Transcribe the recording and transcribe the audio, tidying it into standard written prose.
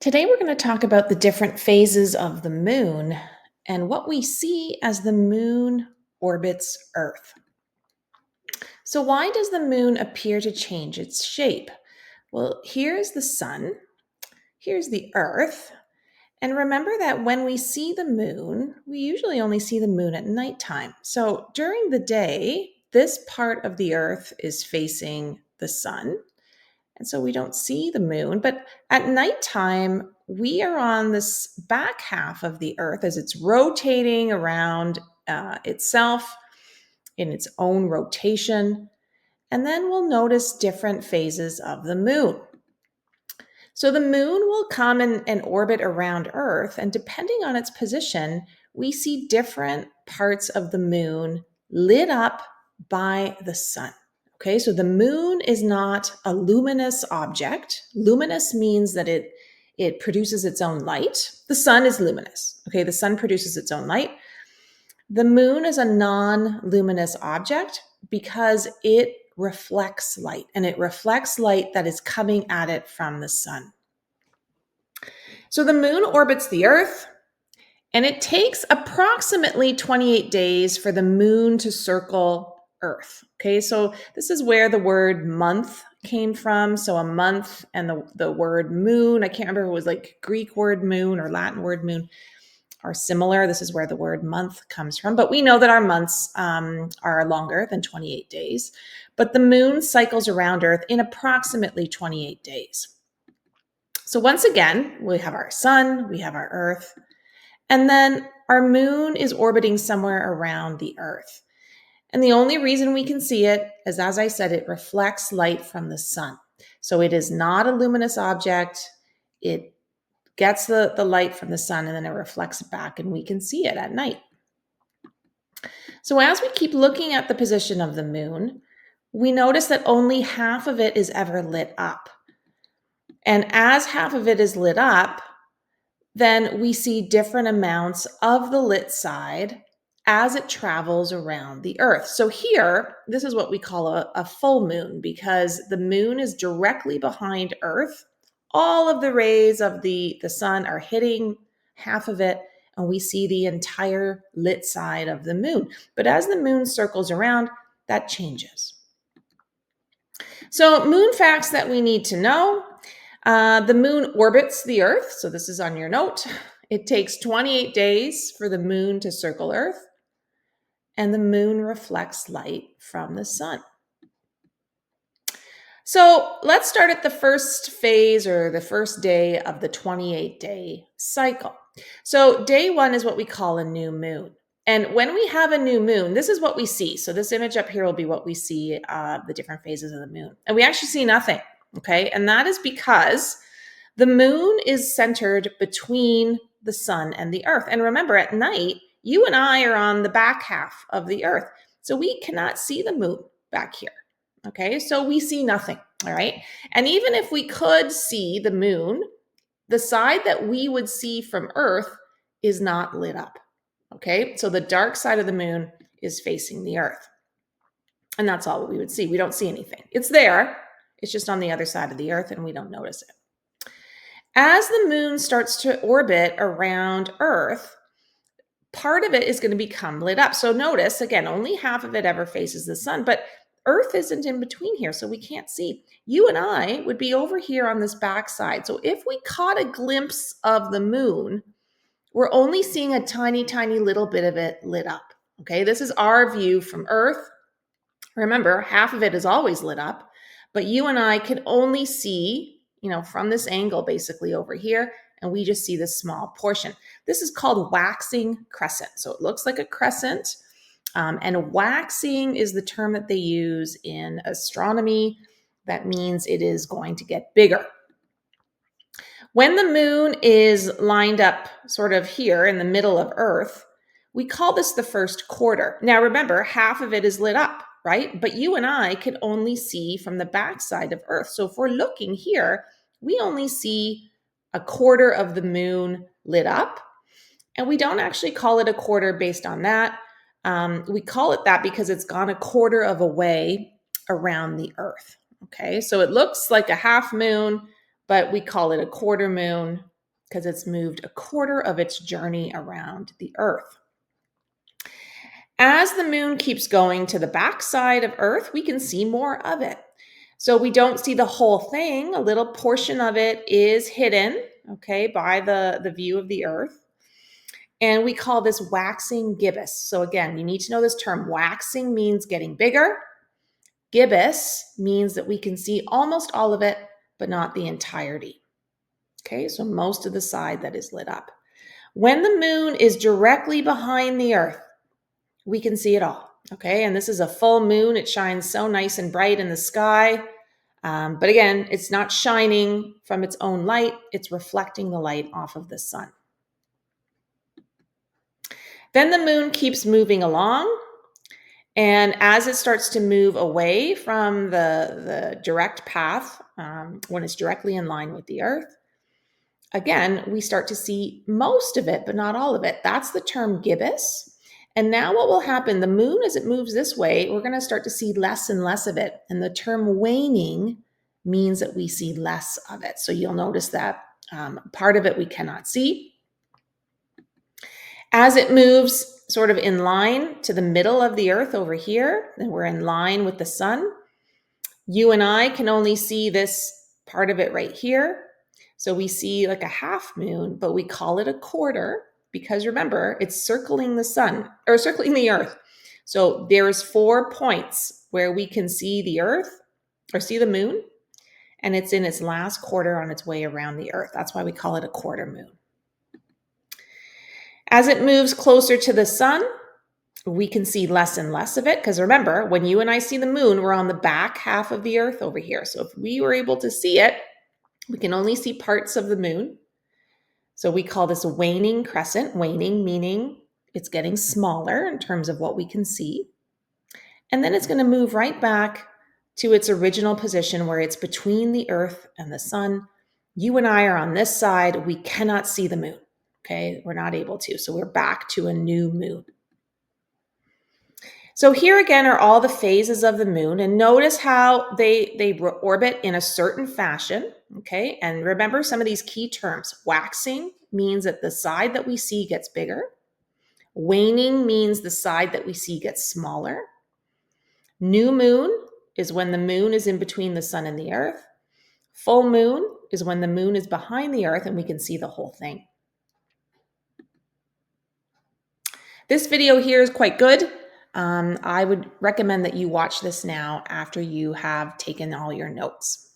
Today, we're going to talk about the different phases of the moon and what we see as the moon orbits Earth. So, why does the moon appear to change its shape? Well, here's the sun, here's the Earth. And remember that when we see the moon, we usually only see the moon at nighttime. So, during the day, this part of the Earth is facing the sun. And so we don't see the moon. But at nighttime, we are on this back half of the Earth as it's rotating around itself in its own rotation. And then we'll notice different phases of the moon. So the moon will come and orbit around Earth. And depending on its position, we see different parts of the moon lit up by the sun. Okay, so the moon is not a luminous object. Luminous means that it produces its own light. The sun is luminous. Okay, the sun produces its own light. The moon is a non-luminous object because it reflects light, and it reflects light that is coming at it from the sun. So the moon orbits the Earth, and it takes approximately 28 days for the moon to circle Earth. Okay, so this is where the word month came from. So a month and the word moon, I can't remember if it was like Greek word moon or Latin word moon, are similar. This is where the word month comes from. But we know that our months are longer than 28 days. But the moon cycles around Earth in approximately 28 days. So once again, we have our sun, we have our Earth, and then our moon is orbiting somewhere around the Earth. And the only reason we can see it is, as I said, it reflects light from the sun. So it is not a luminous object. It gets the light from the sun and then it reflects back, and we can see it at night. So as we keep looking at the position of the moon, we notice that only half of it is ever lit up. And as half of it is lit up, then we see different amounts of the lit side as it travels around the Earth. So here, this is what we call a full moon, because the moon is directly behind Earth. All of the rays of the sun are hitting half of it, and we see the entire lit side of the moon. But as the moon circles around, that changes. So moon facts that we need to know. The moon orbits the Earth. So this is on your note. It takes 28 days for the moon to circle Earth, and the moon reflects light from the sun. So let's start at the first phase or the first day of the 28-day cycle. So day one is what we call a new moon. And when we have a new moon, this is what we see. So this image up here will be what we see, the different phases of the moon. And we actually see nothing, okay? And that is because the moon is centered between the sun and the Earth. And remember, at night, you and I are on the back half of the Earth. So we cannot see the moon back here. Okay, so we see nothing. All right. And even if we could see the moon, the side that we would see from Earth is not lit up. Okay, so the dark side of the moon is facing the Earth. And that's all we would see. We don't see anything. It's there, it's just on the other side of the Earth, and we don't notice it. As the moon starts to orbit around Earth, part of it is going to become lit up. So notice, again, only half of it ever faces the sun, but Earth isn't in between here, so we can't see. You and I would be over here on this backside. So if we caught a glimpse of the moon, we're only seeing a tiny, tiny little bit of it lit up. Okay, this is our view from Earth. Remember, half of it is always lit up, but you and I can only see, from this angle basically over here, and we just see this small portion. This is called waxing crescent. So it looks like a crescent, and waxing is the term that they use in astronomy. That means it is going to get bigger. When the moon is lined up sort of here in the middle of Earth, we call this the first quarter. Now remember, half of it is lit up, right? But you and I can only see from the backside of Earth. So if we're looking here, we only see a quarter of the moon lit up. And we don't actually call it a quarter based on that. We call it that because it's gone a quarter of a way around the Earth. Okay, so it looks like a half moon, but we call it a quarter moon because it's moved a quarter of its journey around the Earth. As the moon keeps going to the backside of Earth, we can see more of it. So we don't see the whole thing. A little portion of it is hidden, okay, by the view of the Earth. And we call this waxing gibbous. So again, you need to know this term. Waxing means getting bigger. Gibbous means that we can see almost all of it, but not the entirety. Okay, so most of the side that is lit up. When the moon is directly behind the Earth, we can see it all. Okay, and this is a full moon. It shines so nice and bright in the sky. But again, it's not shining from its own light. It's reflecting the light off of the sun. Then the moon keeps moving along. And as it starts to move away from the direct path, when it's directly in line with the Earth, again, we start to see most of it, but not all of it. That's the term gibbous. And now what will happen, the moon, as it moves this way, we're going to start to see less and less of it. And the term waning means that we see less of it. So you'll notice that part of it we cannot see. As it moves sort of in line to the middle of the Earth over here, and we're in line with the sun, you and I can only see this part of it right here. So we see like a half moon, but we call it a quarter because remember, it's circling the sun or circling the Earth. So there's 4 points where we can see the Earth or see the moon, and it's in its last quarter on its way around the Earth. That's why we call it a quarter moon. As it moves closer to the sun, we can see less and less of it because remember, when you and I see the moon, we're on the back half of the Earth over here. So if we were able to see it, we can only see parts of the moon. So we call this a waning crescent, waning meaning it's getting smaller in terms of what we can see. And then it's going to move right back to its original position where it's between the Earth and the sun. You and I are on this side. We cannot see the moon. Okay, we're not able to. So we're back to a new moon. So here again are all the phases of the moon, and notice how they orbit in a certain fashion, okay? And remember some of these key terms. Waxing means that the side that we see gets bigger. Waning means the side that we see gets smaller. New moon is when the moon is in between the sun and the Earth. Full moon is when the moon is behind the Earth and we can see the whole thing. This video here is quite good. I would recommend that you watch this now after you have taken all your notes.